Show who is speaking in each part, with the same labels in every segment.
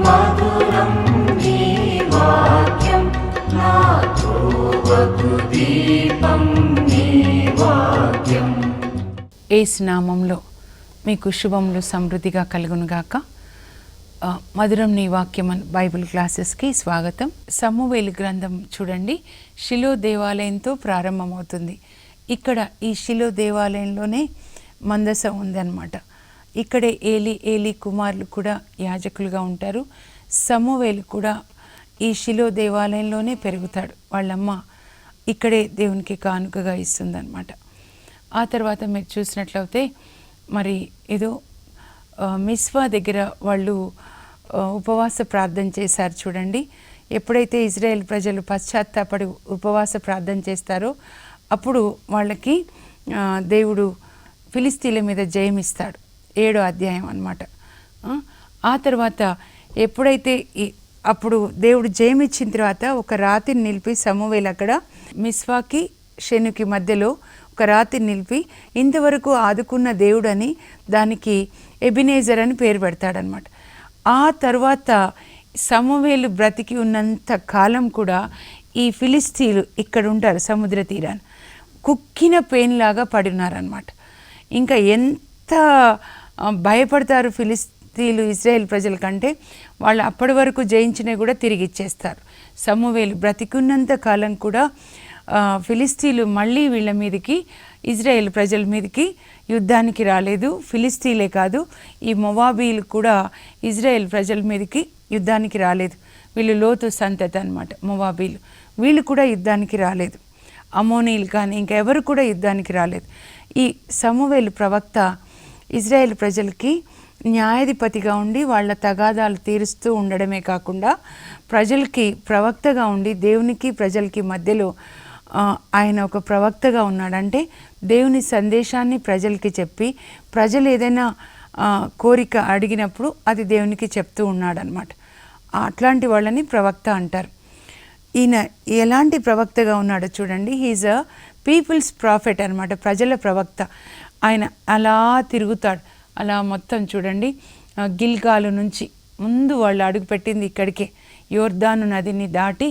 Speaker 1: మధురం నీ వాక్యం నా త్రోవకు దీపం నీ వాక్యం.
Speaker 2: యేసు నామంలో మీకు శుభములు సమృద్ధిగా కలుగునుగాక. మధురం నీ వాక్యం బైబిల్ క్లాసెస్కి స్వాగతం. సమూవేలు గ్రంథం చూడండి, షిలో దేవాలయంతో ప్రారంభమవుతుంది. ఇక్కడ ఈ షిలో దేవాలయంలోనే మందసం ఉందన్నమాట. ఇక్కడే ఏలీ కుమారులు కూడా యాజకులుగా ఉంటారు. సమూవేలు కూడా ఈ షిలో దేవాలయంలోనే పెరుగుతాడు. వాళ్ళమ్మ ఇక్కడే దేవునికి కానుకగా ఇస్తుందన్నమాట. ఆ తర్వాత మీరు చూసినట్లయితే మరి ఏదో మిస్వా దగ్గర వాళ్ళు ఉపవాస ప్రార్థన చేశారు చూడండి. ఎప్పుడైతే ఇజ్రాయెల్ ప్రజలు పశ్చాత్తాపడి ఉపవాస ప్రార్థన చేస్తారో అప్పుడు వాళ్ళకి దేవుడు ఫిలిస్తీన్ల మీద జయమిస్తాడు. 7వ అధ్యాయం అన్నమాట. ఆ తర్వాత ఎప్పుడైతే అప్పుడు దేవుడు జయమిచ్చిన తర్వాత ఒక రాతిని నిలిపి సమూవేలు అక్కడ మిస్వాకి షెనుకి మధ్యలో ఒక రాతిని నిలిపి ఇంతవరకు ఆదుకున్న దేవుడని దానికి ఎబినేజర్ అని పేరు పెడతాడనమాట. ఆ తర్వాత సమూవేలు బ్రతికి ఉన్నంత కాలం కూడా ఈ ఫిలిస్తీన్లు ఇక్కడ ఉంటారు సముద్ర తీరాన్ని కుక్కిన పెయిన్లాగా పడి ఉన్నారనమాట. ఇంకా ఎంత భయపడతారు ఫిలిస్తీన్లు ఇజ్రాయెల్ ప్రజల కంటే, వాళ్ళు అప్పటి వరకు జయించినవి కూడా తిరిగి ఇచ్చేస్తారు. సమూవేలు బ్రతికున్నంత కాలం కూడా ఫిలిస్తీన్లు మళ్ళీ వీళ్ళ మీదకి ఇజ్రాయెల్ ప్రజల మీదకి యుద్ధానికి రాలేదు. ఫిలిస్తీన్లే కాదు, ఈ మొవాబీలు కూడా ఇజ్రాయెల్ ప్రజల మీదకి యుద్ధానికి రాలేదు. వీళ్ళు లోతు సంతతి అన్నమాట మొవాబీలు. వీళ్ళు కూడా యుద్ధానికి రాలేదు. అమోనీలు కానీ ఇంకెవరు కూడా యుద్ధానికి రాలేదు. ఈ సమూవేలు ప్రవక్త ఇజ్రాయెల్ ప్రజలకి న్యాయాధిపతిగా ఉండి వాళ్ళ తగాదాలు తీరుస్తూ ఉండడమే కాకుండా ప్రజలకి ప్రవక్తగా ఉండి దేవునికి ప్రజలకి మధ్యలో ఆయన ఒక ప్రవక్తగా ఉన్నాడంటే దేవుని సందేశాన్ని ప్రజలకి చెప్పి ప్రజలు ఏదైనా కోరిక అడిగినప్పుడు అది దేవునికి చెప్తూ ఉన్నాడనమాట. అట్లాంటి వాళ్ళని ప్రవక్త అంటారు. ఈయన ఎలాంటి ప్రవక్తగా ఉన్నాడో చూడండి. హీజ్ అ పీపుల్స్ ప్రాఫెట్ అనమాట, ప్రజల ప్రవక్త. ఆయన అలా తిరుగుతాడు. అలా మొత్తం చూడండి, గిల్గాలు నుంచి ముందు వాళ్ళు అడుగుపెట్టింది ఇక్కడికే, యోర్దాను నదిని దాటి,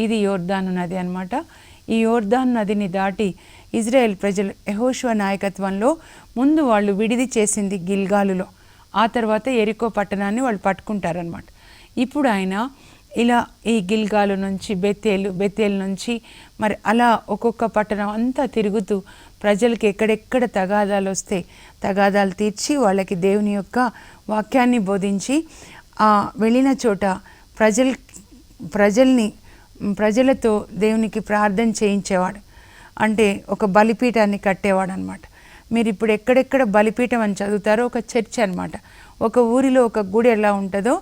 Speaker 2: ఇది యోర్దాను నది అనమాట. ఈ యోర్దాను నదిని దాటి ఇజ్రాయెల్ ప్రజలు యెహోషువ నాయకత్వంలో ముందు వాళ్ళు విడిది చేసింది గిల్గాలులో. ఆ తర్వాత యెరికో పట్టణాన్ని వాళ్ళు పట్టుకుంటారనమాట. ఇప్పుడు ఆయన ఇలా ఈ గిల్గాలు నుంచి బెతేల్ నుంచి మరి అలా ఒక్కొక్క పట్టణం అంతా తిరుగుతూ ప్రజలకి ఎక్కడెక్కడ తగాదాలు వస్తే తగాదాలు తీర్చి వాళ్ళకి దేవుని యొక్క వాక్యాన్ని బోధించి వెళ్ళిన చోట ప్రజలతో దేవునికి ప్రార్థన చేయించేవాడు. అంటే ఒక బలిపీఠాన్ని కట్టేవాడు అనమాట. మీరు ఇప్పుడు ఎక్కడెక్కడ బలిపీఠం అని చదువుతారో ఒక చర్చ్ అనమాట. ఒక ఊరిలో ఒక గుడి ఎలా ఉంటుందో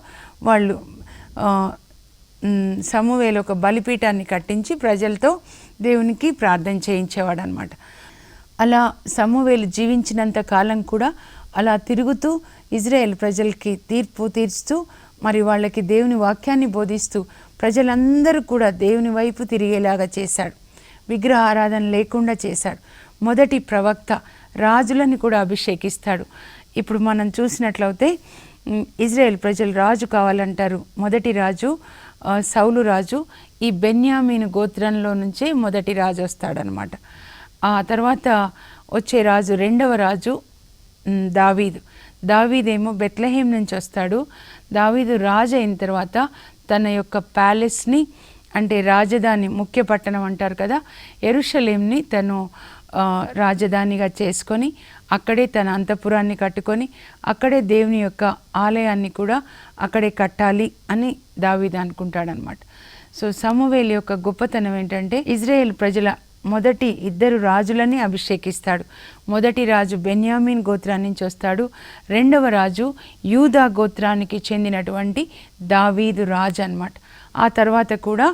Speaker 2: వాళ్ళు సమూవేలు ఒక బలిపీఠాన్ని కట్టించి ప్రజలతో దేవునికి ప్రార్థన చేయించేవాడు అనమాట. అలా సమూవేలు జీవించినంత కాలం కూడా అలా తిరుగుతూ ఇజ్రాయెల్ ప్రజలకి తీర్పు తీర్చుతూ మరి వాళ్ళకి దేవుని వాక్యాన్ని బోధిస్తూ ప్రజలందరూ కూడా దేవుని వైపు తిరిగేలాగా చేశాడు. విగ్రహ ఆరాధన లేకుండా చేశాడు. మొదటి ప్రవక్త, రాజులని కూడా అభిషేకిస్తాడు. ఇప్పుడు మనం చూసినట్లయితే ఇజ్రాయెల్ ప్రజలు రాజు కావాలంటారు. మొదటి రాజు సౌలు రాజు. ఈ బెన్యామీను గోత్రంలో నుంచే మొదటి రాజు వస్తాడనమాట. ఆ తర్వాత వచ్చే రాజు రెండవ రాజు దావీదేమో బెత్లెహేం నుంచి వస్తాడు. దావీదు రాజు అయిన తర్వాత తన యొక్క ప్యాలెస్ని, అంటే రాజధాని, ముఖ్య పట్టణం అంటారు కదా, యెరూషలేంని తను రాజధానిగా చేసుకొని అక్కడే తన అంతఃపురాన్ని కట్టుకొని అక్కడే దేవుని యొక్క ఆలయాన్ని కూడా అక్కడే కట్టాలి అని దావీదు అనుకుంటాడనమాట. సో సమూవేలు యొక్క గొప్పతనం ఏంటంటే ఇజ్రాయెల్ ప్రజల మొదటి 2 రాజులని అభిషేకిస్తాడు. మొదటి రాజు బెన్యామీన్ గోత్రాన్ని నుంచి వస్తాడు. రెండవ రాజు యూదా గోత్రానికి చెందినటువంటి దావీదు రాజు అన్నమాట. ఆ తర్వాత కూడా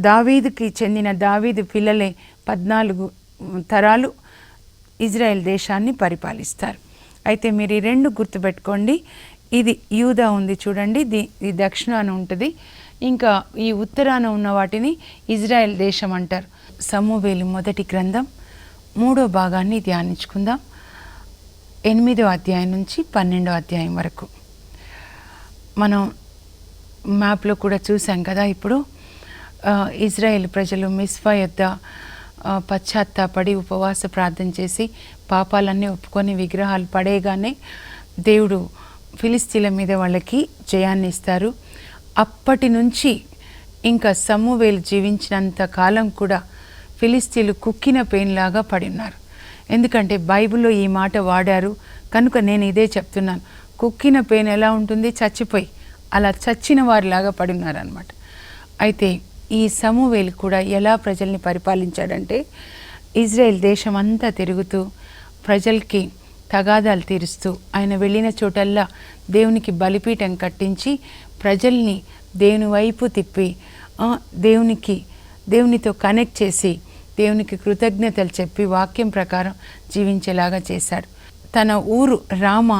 Speaker 2: దావీదుకి చెందిన దావీదు పిల్లలే 14 తరాలు ఇజ్రాయెల్ దేశాన్ని పరిపాలిస్తారు. అయితే మీరు ఈ 2 గుర్తుపెట్టుకోండి. ఇది యూదా ఉంది చూడండి, ఇది దక్షిణాన ఉంటుంది. ఇంకా ఈ ఉత్తరాన ఉన్న వాటిని ఇజ్రాయెల్ దేశం అంటారు. సమూవేలు మొదటి గ్రంథం 3వ భాగాన్ని ధ్యానించుకుందాం. 8వ అధ్యాయం నుంచి 12వ అధ్యాయం వరకు. మనం మ్యాప్లో కూడా చూసాం కదా. ఇప్పుడు ఇజ్రాయెల్ ప్రజలు మిస్పా యొద్ద పశ్చాత్తాపడి ఉపవాస ప్రార్థన చేసి పాపాలన్నీ ఒప్పుకొని విగ్రహాలు పడేయగానే దేవుడు ఫిలిస్తీన్ల మీద వాళ్ళకి జయాన్ని ఇస్తారు. అప్పటి నుంచి ఇంకా సమూవేలు జీవించినంత కాలం కూడా ఫిలిస్తీన్లు కుక్కిన పెయిన్లాగా పడి ఉన్నారు. ఎందుకంటే బైబిల్లో ఈ మాట వాడారు కనుక నేను ఇదే చెప్తున్నాను. కుక్కిన పెయిన్ ఎలా ఉంటుంది? చచ్చిపోయి అలా చచ్చిన వారిలాగా పడి ఉన్నారనమాట. అయితే ఈ సమూవేలు కూడా ఎలా ప్రజల్ని పరిపాలించాడంటే ఇజ్రాయెల్ దేశం అంతా తిరుగుతూ ప్రజలకి తగాదాలు తీరుస్తూ ఆయన వెళ్ళిన చోటల్లా దేవునికి బలిపీఠం కట్టించి ప్రజల్ని దేవుని వైపు తిప్పి దేవునితో కనెక్ట్ చేసి దేవునికి కృతజ్ఞతలు చెప్పి వాక్యం ప్రకారం జీవించేలాగా చేశాడు. తన ఊరు రామ,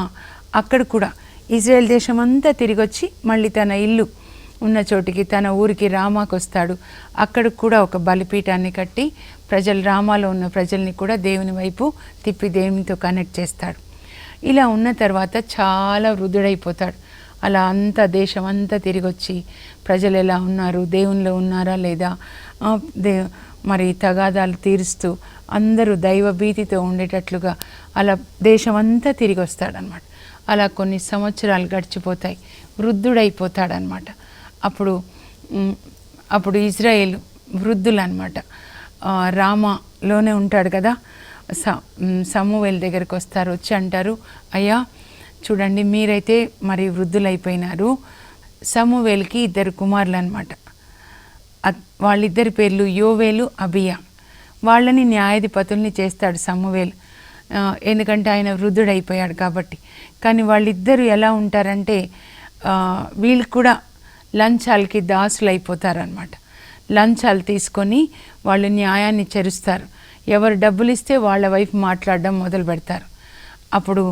Speaker 2: అక్కడ కూడా ఇజ్రాయెల్ దేశం అంతా తిరిగి వచ్చి మళ్ళీ తన ఇల్లు ఉన్న చోటికి తన ఊరికి రామాకు వస్తాడు. అక్కడ కూడా ఒక బలిపీఠాన్ని కట్టి ప్రజలు రామాలో ఉన్న ప్రజల్ని కూడా దేవుని వైపు తిప్పి దేవునితో కనెక్ట్ చేస్తాడు. ఇలా ఉన్న తర్వాత చాలా వృద్ధుడైపోతాడు. అలా అంతా దేశం అంతా తిరిగి వచ్చి ప్రజలు ఎలా ఉన్నారు, దేవునిలో ఉన్నారా లేదా, మరి తగాదాలు తీరుస్తూ అందరూ దైవభీతితో ఉండేటట్లుగా అలా దేశం అంతా తిరిగి వస్తాడనమాట. అలా కొన్ని సంవత్సరాలు గడిచిపోతాయి, వృద్ధుడైపోతాడనమాట. అప్పుడు ఇజ్రాయేల్ వృద్ధులు అనమాట. రామాలోనే ఉంటాడు కదా. సమూవేలు దగ్గరికి వస్తారు. వచ్చి అంటారు, అయ్యా చూడండి మీరైతే మరి వృద్ధులైపోయినారు. సమూవేలుకి 2 కుమారులు అనమాట. వాళ్ళిద్దరి పేర్లు యోవేలు, అబియా. వాళ్ళని న్యాయాధిపతుల్ని చేస్తాడు సమూవేలు, ఎందుకంటే ఆయన వృద్ధుడైపోయాడు కాబట్టి. కానీ వాళ్ళిద్దరూ ఎలా ఉంటారంటే వీళ్ళు కూడా లంచాలకి దాసులు అయిపోతారనమాట. లంచాలు తీసుకొని వాళ్ళు న్యాయాన్ని చెరుస్తారు. ఎవరు డబ్బులు ఇస్తే వాళ్ళ వైపు మాట్లాడడం మొదలు పెడతారు. అప్పుడు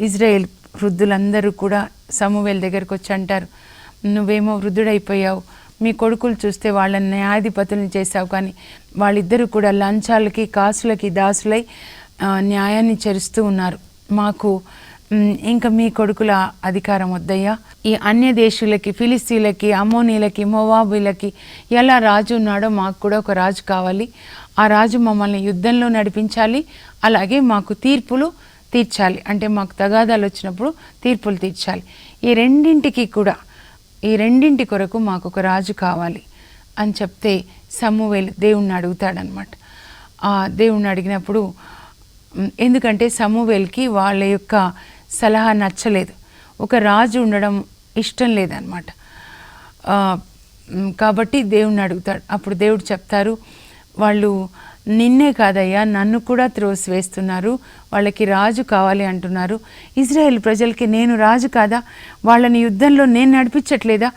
Speaker 2: ఇజ్రాయేల్ వృద్ధులందరూ కూడా సమూవేలు దగ్గరికి వచ్చి అంటారు, నువ్వేమో వృద్ధుడైపోయావు, మీ కొడుకులు చూస్తే వాళ్ళని న్యాయాధిపతులను చేశావు, కానీ వాళ్ళిద్దరూ కూడా లంచాలకి కాసులకి దాసులై న్యాయాన్ని చెరుస్తూ ఉన్నారు. మాకు ఇంకా మీ కొడుకుల అధికారం వద్దయ్యా. ఈ అన్య దేశులకి, ఫిలిస్తీన్లకి, అమ్మోనీలకి, మోవాబీలకి ఎలా రాజు ఉన్నాడో మాకు కూడా ఒక రాజు కావాలి. ఆ రాజు మమ్మల్ని యుద్ధంలో నడిపించాలి, అలాగే మాకు తీర్పులు తీర్చాలి. అంటే మాకు తగాదాలు వచ్చినప్పుడు తీర్పులు తీర్చాలి. ఈ రెండింటి కొరకు మాకు ఒక రాజు కావాలి అని చెప్తే సమూవేలు దేవుణ్ణి అడుగుతాడనమాట. ఆ దేవుణ్ణి అడిగినప్పుడు, ఎందుకంటే సమూవేలుకి వాళ్ళ యొక్క సలహా నచ్చలేదు, ఒక రాజు ఉండడం ఇష్టం లేదనమాట. కాబట్టి దేవుణ్ణి అడుగుతాడు. అప్పుడు దేవుడు చెప్తారు, వాళ్ళు నిన్నే కాదయ్యా నన్ను కూడా త్రోసివేస్తున్నారు, వాళ్ళకి రాజు కావాలి అంటున్నారు. ఇజ్రాయెల్ ప్రజలకి నేను రాజు కాదా? వాళ్ళని యుద్ధంలో నేను నడిపించట్లేదా?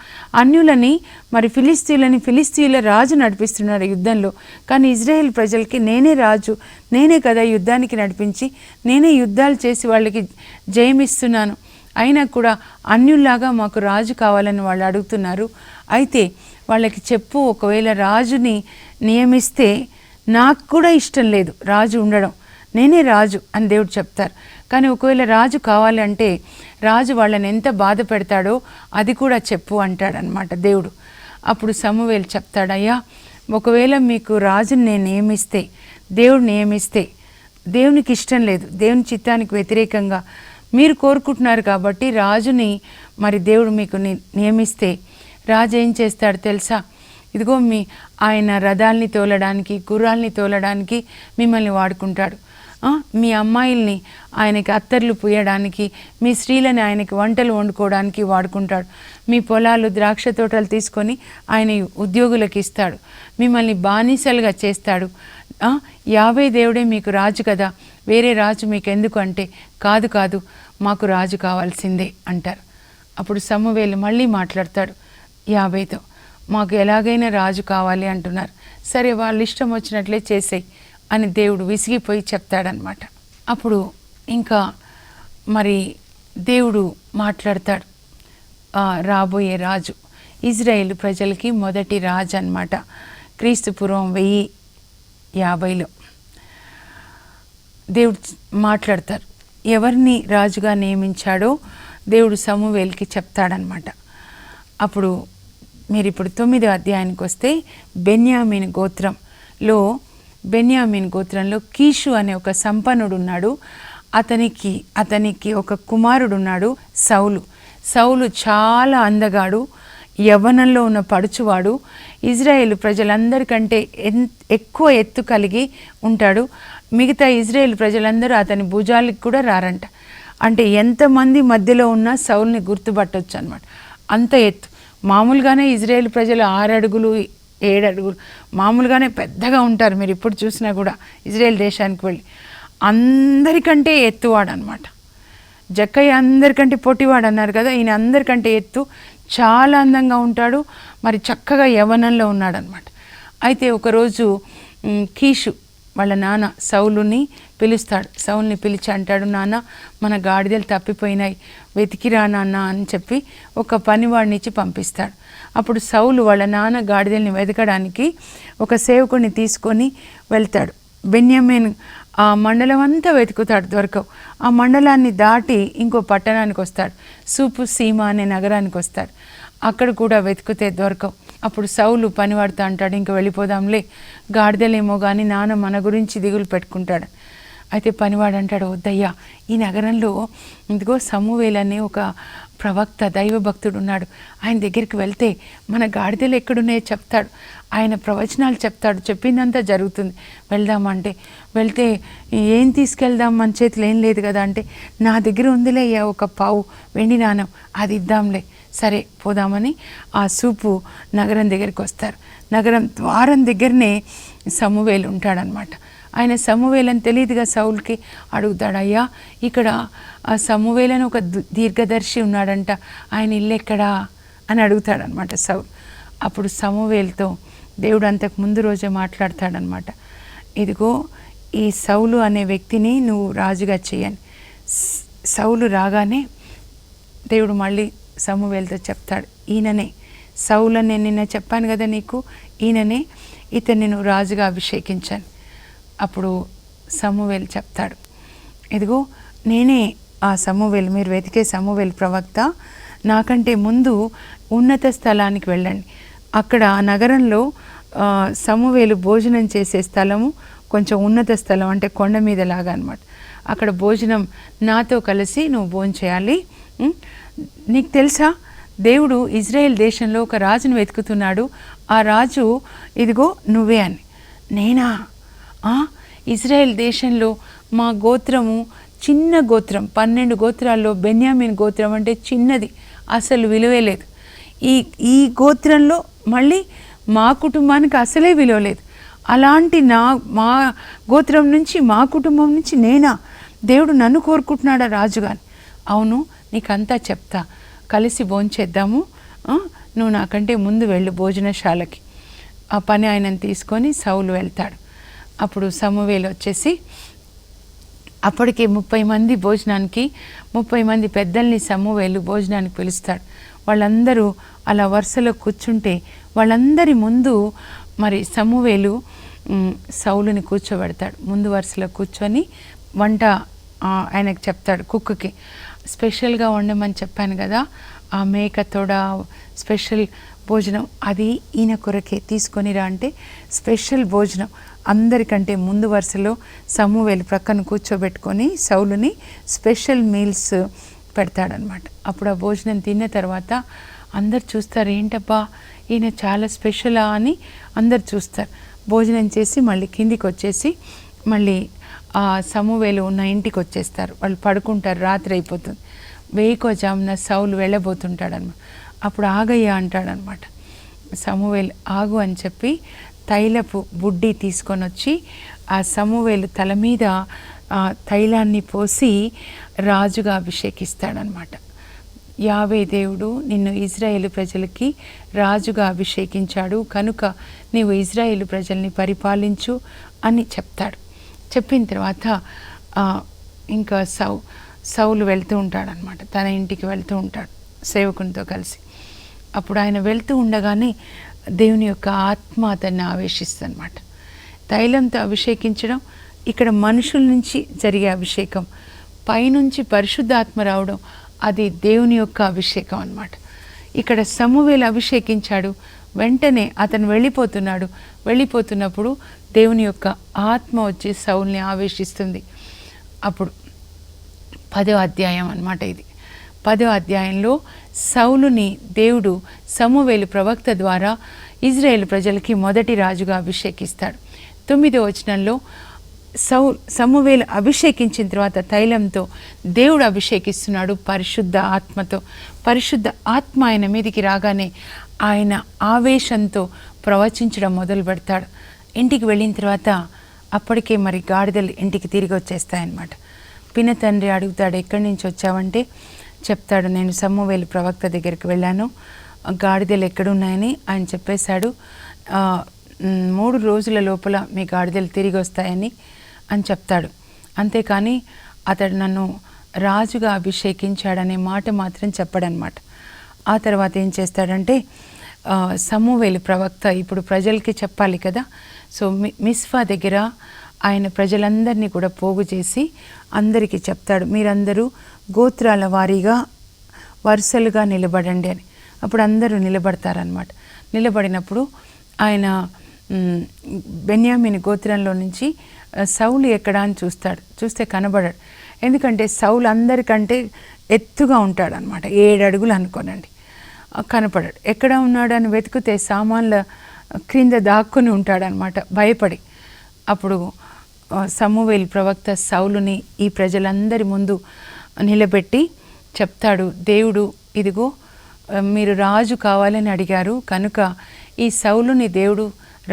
Speaker 2: అన్యులని మరి ఫిలిస్తీన్ల రాజు నడిపిస్తున్నారు యుద్ధంలో, కానీ ఇజ్రాయెల్ ప్రజలకి నేనే రాజు, నేనే కదా యుద్ధానికి నడిపించి నేనే యుద్ధాలు చేసి వాళ్ళకి జయమిస్తున్నాను. అయినా కూడా అన్యుల్లాగా మాకు రాజు కావాలని వాళ్ళు అడుగుతున్నారు. అయితే వాళ్ళకి చెప్పు, ఒకవేళ రాజుని నియమిస్తే నాకు కూడా ఇష్టం లేదు రాజు ఉండడం, నేనే రాజు అని దేవుడు చెప్తారు. కానీ ఒకవేళ రాజు కావాలంటే రాజు వాళ్ళని ఎంత బాధ పెడతాడో అది కూడా చెప్పు అంటాడనమాట దేవుడు. అప్పుడు సమూవేలు చెప్తాడు, అయ్యా ఒకవేళ మీకు రాజుని నేను నియమిస్తే, దేవుడు నియమిస్తే దేవునికి ఇష్టం లేదు, దేవుని చిత్తానికి వ్యతిరేకంగా మీరు కోరుకుంటున్నారు కాబట్టి రాజుని మరి దేవుడు మీకు నియమిస్తే రాజు ఏం చేస్తాడు తెలుసా? ఇదిగో ఆయన రథాల్ని తోలడానికి, గుర్రాల్ని తోలడానికి మిమ్మల్ని వాడుకుంటాడు. మీ అమ్మాయిల్ని ఆయనకి అత్తర్లు పూయడానికి, మీ స్త్రీలని ఆయనకి వంటలు వండుకోవడానికి వాడుకుంటాడు. మీ పొలాలు, ద్రాక్ష తోటలు తీసుకొని ఆయన ఉద్యోగులకు ఇస్తాడు. మిమ్మల్ని బానిసలుగా చేస్తాడు. యావే దేవుడే మీకు రాజు కదా, వేరే రాజు మీకు ఎందుకు అంటే, కాదు మాకు రాజు కావాల్సిందే అంటారు. అప్పుడు సమూవేలు మళ్ళీ మాట్లాడతాడు యావేతో, మాకు ఎలాగైనా రాజు కావాలి అంటున్నారు, సరే వాళ్ళు ఇష్టం వచ్చినట్లే చేసేయి అని దేవుడు విసిగిపోయి చెప్తాడనమాట. అప్పుడు ఇంకా మరి దేవుడు మాట్లాడతాడు, రాబోయే రాజు ఇజ్రాయేల్ ప్రజలకి మొదటి రాజు అనమాట. క్రీస్తుపూర్వం 1050లో దేవుడు మాట్లాడతారు, ఎవరిని రాజుగా నియమించాడో దేవుడు సమూవేలుకి చెప్తాడనమాట. అప్పుడు మీరు ఇప్పుడు 9వ అధ్యాయానికి వస్తే బెన్యామీన్ గోత్రంలో కీషు అనే ఒక సంపన్నుడు ఉన్నాడు. అతనికి ఒక కుమారుడు ఉన్నాడు, సౌలు చాలా అందగాడు, యవ్వనంలో ఉన్న పడుచువాడు, ఇజ్రాయేలు ప్రజలందరికంటే ఎక్కువ ఎత్తు కలిగి ఉంటాడు. మిగతా ఇజ్రాయేల్ ప్రజలందరూ అతని భుజాలకు కూడా రారంట. అంటే ఎంతమంది మధ్యలో ఉన్నా సౌల్ని గుర్తుపట్టవచ్చు అనమాట. అంత ఎత్తు. మామూలుగానే ఇజ్రాయేల్ ప్రజలు 6 అడుగులు 7 అడుగులు మామూలుగానే పెద్దగా ఉంటారు. మీరు ఇప్పుడు చూసినా కూడా ఇజ్రాయేల్ దేశానికి వెళ్ళి అందరికంటే ఎత్తువాడు అనమాట. జక్కయ్య అందరికంటే పొట్టివాడు అన్నారు కదా, ఈయన అందరికంటే ఎత్తు, చాలా అందంగా ఉంటాడు, మరి చక్కగా యవ్వనంలో ఉన్నాడు అనమాట. అయితే ఒకరోజు కీషు వాళ్ళ నాన్న సౌలుని పిలిచి అంటాడు, నాన్న మన గాడిదలు తప్పిపోయినాయి, వెతికిరా నాన్న అని చెప్పి ఒక పనివాడిని ఇచ్చి పంపిస్తాడు. అప్పుడు సౌలు వాళ్ళ నాన్న గాడిదల్ని వెతకడానికి ఒక సేవకుడిని తీసుకొని వెళ్తాడు. బెన్యామీన్ ఆ మండలం అంతా వెతుకుతాడు, దొరకవు. ఆ మండలాన్ని దాటి ఇంకో పట్టణానికి వస్తాడు, సూపు సీమ అనే నగరానికి వస్తాడు. అక్కడ కూడా వెతికితే దొరకవు. అప్పుడు సౌలు పనివాడుతూ అంటాడు, ఇంక వెళ్ళిపోదాంలే, గాడిదలేమో కానీ నాన్న మన గురించి దిగులు పెట్టుకుంటాడు. అయితే పనివాడు అంటాడు, వద్దయ్యా, ఈ నగరంలో ఇదిగో సమూవేలు అనే ఒక ప్రవక్త దైవభక్తుడు ఉన్నాడు, ఆయన దగ్గరికి వెళ్తే మన గాడిదలు ఎక్కడున్నాయో చెప్తాడు, ఆయన ప్రవచనాలు చెప్తాడు, చెప్పిందంతా జరుగుతుంది, వెళ్దామంటే. వెళ్తే ఏం తీసుకెళ్దాం, మన చేతిలో ఏం లేదు కదా అంటే, నా దగ్గర ఉందిలే అయ్యా ఒక పావు వెండి నాణం, అది ఇద్దాంలే, సరే పోదామని ఆ సూపు నగరం దగ్గరికి వస్తారు. నగరం ద్వారం దగ్గరనే సమూవేలు ఉంటాడనమాట. ఆయన సమూవేలు అని తెలియదుగా సౌల్కి. అడుగుతాడు, అయ్యా ఇక్కడ ఆ సమూవేలు అని ఒక దీర్ఘదర్శి ఉన్నాడంట, ఆయన ఇల్లు ఎక్కడా అని అడుగుతాడనమాట సౌల్. అప్పుడు సమూవేలుతో దేవుడు అంతకు ముందు రోజే మాట్లాడతాడనమాట, ఇదిగో ఈ సౌలు అనే వ్యక్తిని నువ్వు రాజుగా చేయని. సౌలు రాగానే దేవుడు మళ్ళీ సమూవేలుతో చెప్తాడు, ఈయననే సౌలు అని నేను నిన్న చెప్పాను కదా నీకు, ఈయననే, ఇతన్ని నువ్వు రాజుగా అభిషేకించాను. అప్పుడు సమూవేలు చెప్తాడు, ఇదిగో నేనే ఆ సమూవేలు, మీరు వెతికే సమూవేలు ప్రవక్త, నాకంటే ముందు ఉన్నత స్థలానికి వెళ్ళండి. అక్కడ ఆ నగరంలో సమూవేలు భోజనం చేసే స్థలము కొంచెం ఉన్నత స్థలం, అంటే కొండ మీద లాగా అనమాట. అక్కడ భోజనం నాతో కలిసి నువ్వు భోజనం చేయాలి. నీకు తెలుసా, దేవుడు ఇజ్రాయెల్ దేశంలో ఒక రాజును వెతుకుతున్నాడు, ఆ రాజు ఇదిగో నువ్వే అని. నేనా? ఇజ్రాయెల్ దేశంలో మా గోత్రము చిన్న గోత్రం, 12 గోత్రాల్లో బెన్యామీన్ గోత్రం అంటే చిన్నది, అసలు విలువే లేదు. ఈ గోత్రంలో మళ్ళీ మా కుటుంబానికి అసలే విలువ లేదు. అలాంటి మా గోత్రం నుంచి, మా కుటుంబం నుంచి నేనా? దేవుడు నన్ను కోరుకుంటున్నాడా రాజుగాని? అవును, నీకంతా చెప్తా, కలిసి భోంచేద్దాము, నువ్వు నాకంటే ముందు వెళ్ళు భోజనశాలకి. ఆ పని ఆయనను తీసుకొని సౌలు వెళ్తాడు. అప్పుడు సమూవేలు వచ్చేసి అప్పటికే 30 మంది భోజనానికి, 30 మంది పెద్దల్ని సమూవేలు భోజనానికి పిలుస్తాడు. వాళ్ళందరూ అలా వరుసలో కూర్చుంటే వాళ్ళందరి ముందు మరి సమూవేలు సౌలుని కూర్చోబెడతాడు. ముందు వరుసలో కూర్చొని వంట ఆయనకు చెప్తాడు, కుక్కకి స్పెషల్గా వండమని చెప్పాను కదా, ఆ మేక తోడ స్పెషల్ భోజనం అది ఈయన కొరకే తీసుకొని రా అంటే స్పెషల్ భోజనం అందరికంటే ముందు వరుసలో సమూవేలు ప్రక్కన కూర్చోబెట్టుకొని సౌలుని స్పెషల్ మీల్స్ పెడతాడనమాట. అప్పుడు ఆ భోజనం తిన్న తర్వాత అందరు చూస్తారు, ఏంటబ్బా ఈయన చాలా స్పెషలా అని అందరు చూస్తారు. భోజనం చేసి మళ్ళీ కిందికి వచ్చేసి మళ్ళీ ఆ సమూవేలు ఉన్న ఇంటికి వచ్చేస్తారు. వాళ్ళు పడుకుంటారు, రాత్రి అయిపోతుంది. వేకువజామున సౌలు వెళ్ళబోతుంటాడనమాట. అప్పుడు ఆగయ్యా అంటాడనమాట. సమూవేలు ఆగు అని చెప్పి తైలపు బుడ్డి తీసుకొని వచ్చి ఆ సమూవేలు తల మీద తైలాన్ని పోసి రాజుగా అభిషేకిస్తాడనమాట. యావే దేవుడు నిన్ను ఇజ్రాయేలు ప్రజలకి రాజుగా అభిషేకించాడు కనుక నీవు ఇజ్రాయేలు ప్రజల్ని పరిపాలించు అని చెప్తాడు. చెప్పిన తర్వాత ఇంకా సౌలు వెళ్తూ ఉంటాడనమాట, తన ఇంటికి వెళ్తూ ఉంటాడు సేవకునితో కలిసి. అప్పుడు ఆయన వెళ్తూ ఉండగానే దేవుని యొక్క ఆత్మ అతన్ని ఆవేశిస్తుందన్నమాట. తైలంతో అభిషేకించడం ఇక్కడ మనుషుల నుంచి జరిగే అభిషేకం, పైనుంచి పరిశుద్ధాత్మ రావడం అది దేవుని యొక్క అభిషేకం అన్నమాట. ఇక్కడ సమూవేలు అభిషేకించాడు, వెంటనే అతను వెళ్ళిపోతున్నప్పుడు దేవుని యొక్క ఆత్మ వచ్చి సౌల్ని ఆవేశిస్తుంది. అప్పుడు 10వ అధ్యాయం అన్నమాట ఇది. 10వ అధ్యాయంలో సౌలుని దేవుడు సమూవేలు ప్రవక్త ద్వారా ఇజ్రాయేల్ ప్రజలకి మొదటి రాజుగా అభిషేకిస్తాడు. 9వ వచనంలో సమూవేలు అభిషేకించిన తర్వాత తైలంతో దేవుడు అభిషేకిస్తున్నాడు పరిశుద్ధ ఆత్మతో. పరిశుద్ధ ఆత్మ ఆయన మీదికి రాగానే ఆయన ఆవేశంతో ప్రవచించడం మొదలు పెడతాడు. ఇంటికి వెళ్ళిన తర్వాత అప్పటికే మరి గాడిదలు ఇంటికి తిరిగి వచ్చేస్తాయన్నమాట. పినతండ్రి అడుగుతాడు, ఎక్కడి నుంచి వచ్చావంటే చెప్తాడు, నేను సమూవేలు ప్రవక్త దగ్గరికి వెళ్ళాను, గాడిదలు ఎక్కడున్నాయని ఆయన చెప్పేశాడు. 3 రోజుల లోపల మీ గాడిదలు తిరిగి వస్తాయని చెప్తాడు. అంతేకాని అతడు నన్ను రాజుగా అభిషేకించాడనే మాట మాత్రం చెప్పడనమాట. ఆ తర్వాత ఏం చేస్తాడంటే సమూవేలు ప్రవక్త ఇప్పుడు ప్రజలకి చెప్పాలి కదా. సో మిస్పా దగ్గర ఆయన ప్రజలందరినీ కూడా పోగు చేసి అందరికీ చెప్తాడు, మీరందరూ గోత్రాల వారీగా వరుసలుగా నిలబడండి అని. అప్పుడు అందరూ నిలబడతారనమాట. నిలబడినప్పుడు ఆయన బెన్యామీను గోత్రంలో నుంచి సౌలు ఎక్కడా అని చూస్తే కనబడాడు. ఎందుకంటే సౌలు అందరికంటే ఎత్తుగా ఉంటాడనమాట, 7 అడుగులు అనుకోనండి. కనపడాడు. ఎక్కడ ఉన్నాడు అని వెతికితే సామాన్ల క్రింద దాక్కుని ఉంటాడనమాట భయపడి. అప్పుడు సమూవేలు ప్రవక్త సౌలుని ఈ ప్రజలందరి ముందు నిలబెట్టి చెప్తాడు, దేవుడు ఇదిగో మీరు రాజు కావాలని అడిగారు కనుక ఈ సౌలుని దేవుడు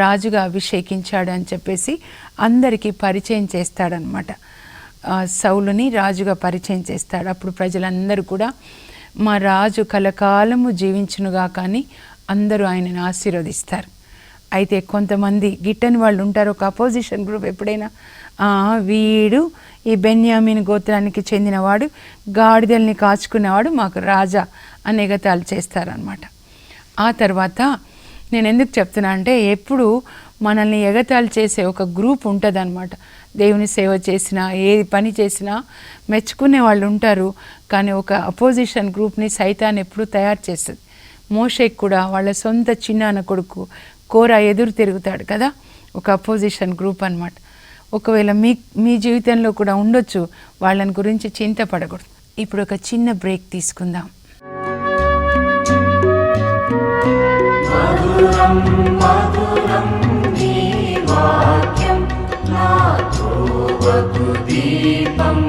Speaker 2: రాజుగా అభిషేకించాడు అని చెప్పేసి అందరికీ పరిచయం చేస్తాడనమాట. సౌలుని రాజుగా పరిచయం చేస్తాడు. అప్పుడు ప్రజలందరూ కూడా మా రాజు కలకాలము జీవించునుగా కానీ అందరూ ఆయనను ఆశీర్వదిస్తారు. అయితే కొంతమంది గిట్టని వాళ్ళు ఉంటారు, ఒక అపోజిషన్ గ్రూప్ ఎప్పుడైనా వీడు ఈ బెన్యామీను గోత్రానికి చెందినవాడు, గాడిదల్ని కాచుకునేవాడు, మాకు రాజా అనే ఎగతాళి చేస్తారనమాట. ఆ తర్వాత నేను ఎందుకు చెప్తున్నా అంటే ఎప్పుడు మనల్ని ఎగతాళి చేసే ఒక గ్రూప్ ఉంటుంది అనమాట. దేవుని సేవ చేసినా ఏ పని చేసినా మెచ్చుకునే వాళ్ళు ఉంటారు, కానీ ఒక అపోజిషన్ గ్రూప్ని సైతాన్ ఎప్పుడు తయారు చేస్తుంది. మోషేకి కూడా వాళ్ళ సొంత చిన్నాన్న కొడుకు కోరా ఎదురు తిరుగుతాడు కదా, ఒక అపోజిషన్ గ్రూప్ అన్నమాట. ఒకవేళ మీ జీవితంలో కూడా ఉండొచ్చు, వాళ్ళని గురించి చింతపడకూడదు. ఇప్పుడు ఒక చిన్న బ్రేక్ తీసుకుందాం.
Speaker 1: మధురం మధురం నీ వాక్యం నా త్రోవకు దీపం